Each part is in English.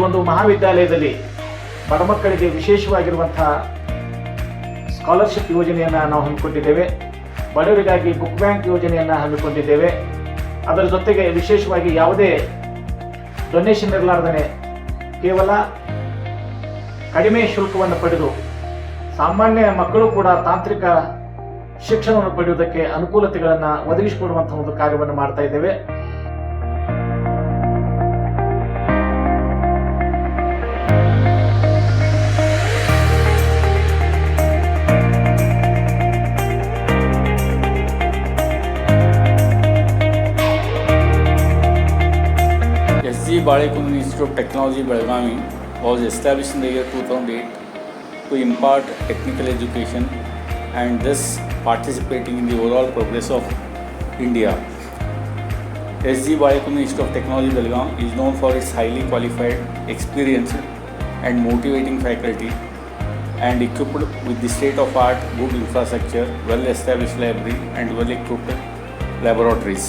ಒಂದು ಮಹಾವಿದ್ಯಾಲಯದಲ್ಲಿ ಬಡ ಮಕ್ಕಳಿಗೆ ವಿಶೇಷವಾಗಿರುವಂತಹ ಸ್ಕಾಲರ್ಶಿಪ್ ಯೋಜನೆಯನ್ನು ನಾವು ಹಮ್ಮಿಕೊಂಡಿದ್ದೇವೆ. ಬಡವರಿಗಾಗಿ ಬುಕ್ ಬ್ಯಾಂಕ್ ಯೋಜನೆಯನ್ನು ಹಮ್ಮಿಕೊಂಡಿದ್ದೇವೆ. ಅದರ ಜೊತೆಗೆ ವಿಶೇಷವಾಗಿ ಯಾವುದೇ ಡೊನೇಷನ್ ಇರಲಾರ್ದೇ ಕೇವಲ ಕಡಿಮೆ ಶುಲ್ಕವನ್ನು ಪಡೆದು ಸಾಮಾನ್ಯ ಮಕ್ಕಳು ಕೂಡ ತಾಂತ್ರಿಕ ಶಿಕ್ಷಣವನ್ನು ಪಡೆಯುವುದಕ್ಕೆ ಅನುಕೂಲತೆಗಳನ್ನು ಒದಗಿಸಿಕೊಡುವಂತಹ ಒಂದು ಕಾರ್ಯವನ್ನು ಮಾಡ್ತಾ ಇದ್ದೇವೆ. SG Balakundan Institute of Technology, Belgavi was established in the year 2008 to impart technical education and thus participating in the overall progress of India. SG Balakundan Institute of Technology, Belgavi is known for its highly qualified, experienced and motivating faculty and equipped with the state-of-art good infrastructure, well-established library and well-equipped laboratories.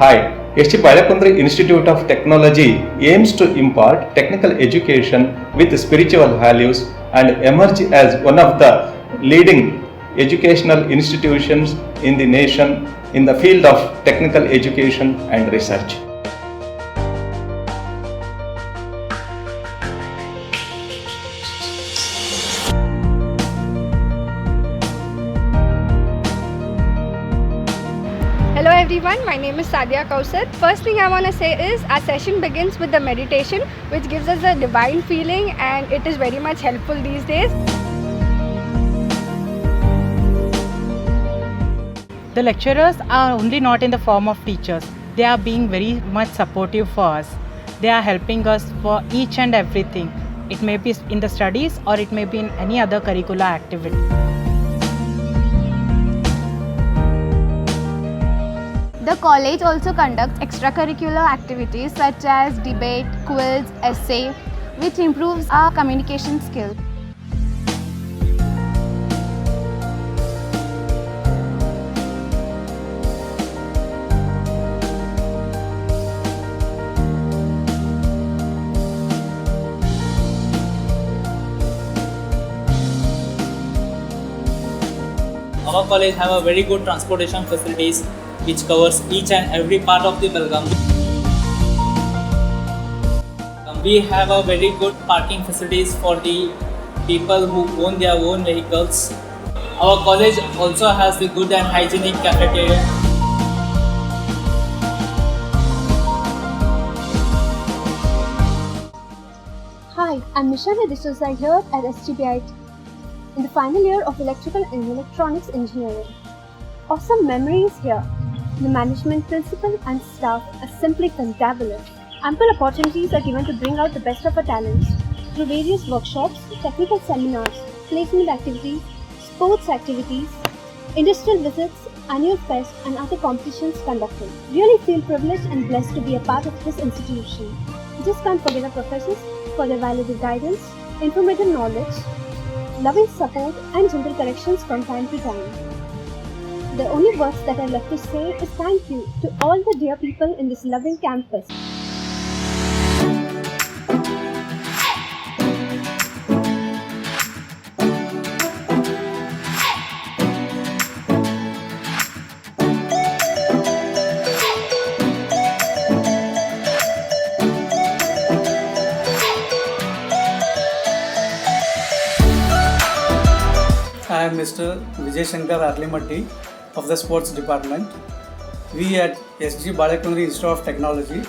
Hi, SG Balakundan Institute of Technology aims to impart technical education with spiritual values and emerge as one of the leading educational institutions in the nation in the field of technical education and research. Hello everyone, my name is Sadia Kausar. First thing I want to say is our session begins with the meditation, which gives us a divine feeling and it is very much helpful these days. The lecturers are only not in the form of teachers. They are being very much supportive for us. They are helping us for each and everything. It may be in the studies or it may be in any other curricular activity. The college also conducts extracurricular activities such as debate, quiz, essay, which improves our communication skills. Our college have a very good transportation facilities which covers each and every part of the Belgaum. We have a very good parking facilities for the people who own their own vehicles. Our college also has the good and hygienic cafeteria. Hi, I'm Nishana D'Souza here at SGBIT in the final year of Electrical and Electronics Engineering. Awesome memories here. The management principal and staff are simply fantabulous. Ample opportunities are given to bring out the best of our talents through various workshops, technical seminars, placement activities, sports activities, industrial visits, annual fest and other competitions conducted. Really feel privileged and blessed to be a part of this institution. Just can't forget our professors for their valuable guidance, informative knowledge, loving support and gentle corrections from time to time. The only words that I love to say is thank you to all the dear people in this loving campus. I am Mr. Vijay Shankar Arlimatti of the Sports Department. We at SG Balekundri Institute of Technology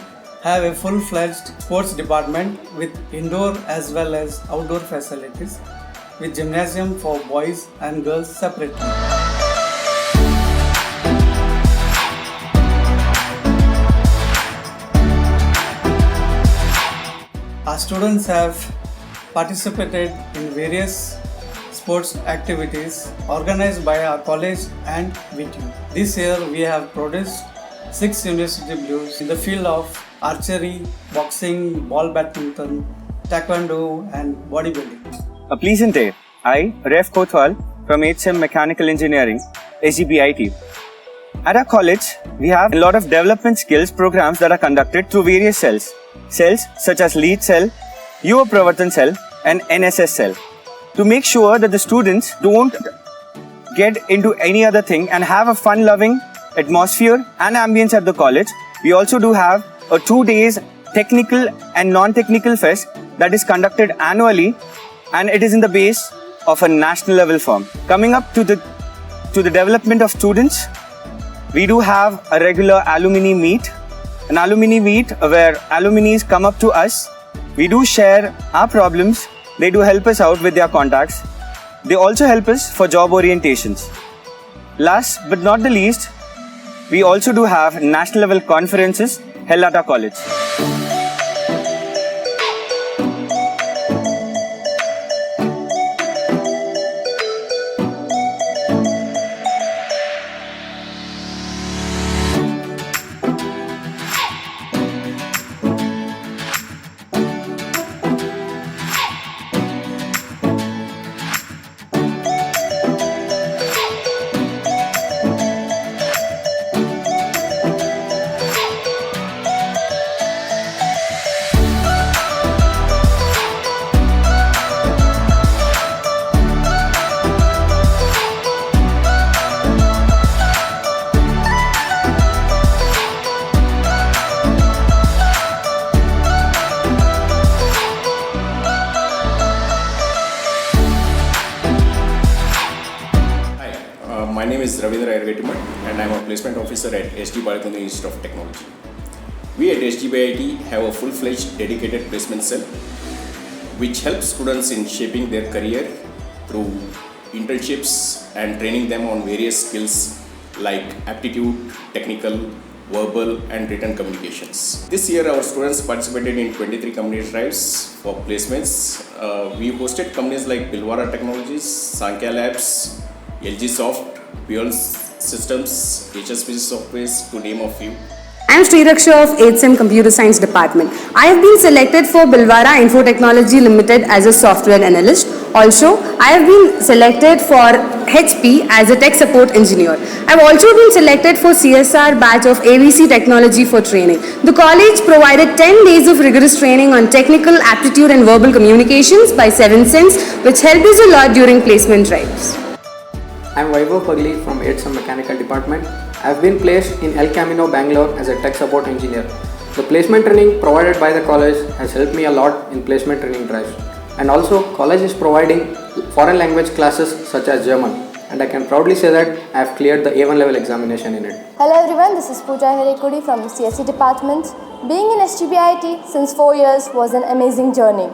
have a full-fledged sports department with indoor as well as outdoor facilities with gymnasium for boys and girls separately. Our students have participated in various sports activities organized by our college and VTU. This year we have produced 6 university blues in the field of archery, boxing, ball badminton, taekwondo and bodybuilding. A pleasant day. I, Ref Kothwal from HM Mechanical Engineering, SGBIT. At our college, we have a lot of development skills programs that are conducted through various cells. Cells such as Lead Cell, Yuva Pravartan Cell and NSS Cell. To make sure that the students don't get into any other thing and have a fun-loving atmosphere and ambience at the college, we also do have a 2 days technical and non-technical fest that is conducted annually, and it is in the base of a national level firm. Coming up to the development of students, we do have a regular alumni meet, an alumni meet where alumni come up to us. We do share our problems. They do help us out with their contacts. They also help us for job orientations. Last but not the least, we also do have national level conferences held at our college. My name is Ravindra Ayargatimat and I am a placement officer at SG Balekundri Institute of Technology. We at SGBIT have a full-fledged dedicated placement cell which helps students in shaping their career through internships and training them on various skills like aptitude, technical, verbal and written communications. This year our students participated in 23 community drives for placements. We hosted companies like Bilwara Technologies, Sankhya Labs, LG Soft, Pure Systems, HSPC Softwares, to name a few. I am Sri Raksha of 8th Sem Computer Science Department. I have been selected for Bilwara Info Technology Limited as a software analyst. Also, I have been selected for HP as a tech support engineer. I have also been selected for CSR batch of ABC Technology for training. The college provided 10 days of rigorous training on technical aptitude and verbal communications by 7 Sense, which helped us a lot during placement drives. I am Vaibhav Pagli from 8th Sem Mechanical Department. I have been placed in El Camino, Bangalore as a tech support engineer. The placement training provided by the college has helped me a lot in placement training drives. And also, college is providing foreign language classes such as German. And I can proudly say that I have cleared the A1 level examination in it. Hello everyone, this is Pooja Herekudi from CSE Department. Being in SGBIT since 4 years was an amazing journey.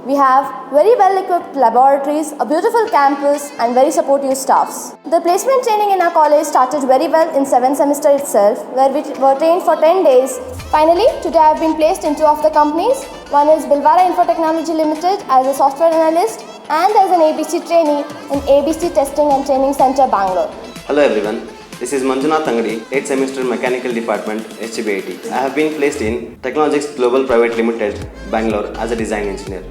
We have very well equipped laboratories, a beautiful campus and very supportive staffs. The placement training in our college started very well in 7th semester itself, where we were trained for 10 days. Finally, today I have been placed in 2 of the companies. One is Bilwara Info Technology Limited as a software analyst and as an ABC trainee in ABC Testing and Training Center, Bangalore. Hello everyone. This is Manjunath Angadi, 8th semester Mechanical Department, SGBIT. I have been placed in Technologics Global Private Limited, Bangalore as a design engineer.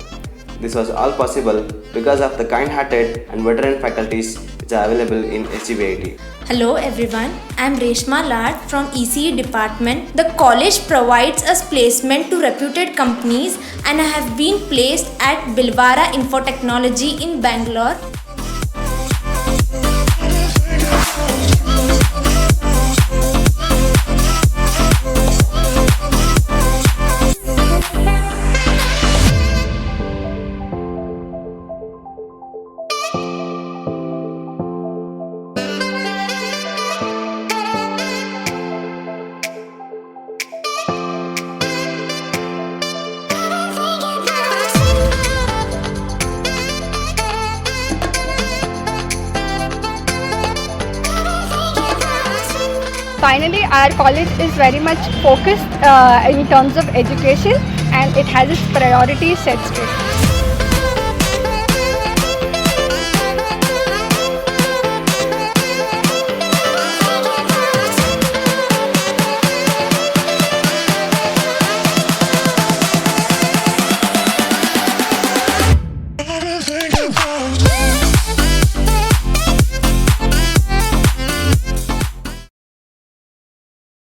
This was all possible because of the kind-hearted and veteran faculties which are available in SGBIT. Hello everyone, I am Reshma Lad from ECE department. The college provides us placement to reputed companies and I have been placed at Bilwara Info Technology in Bangalore. Finally, our college is very much focused in terms of education, and it has its priorities set straight.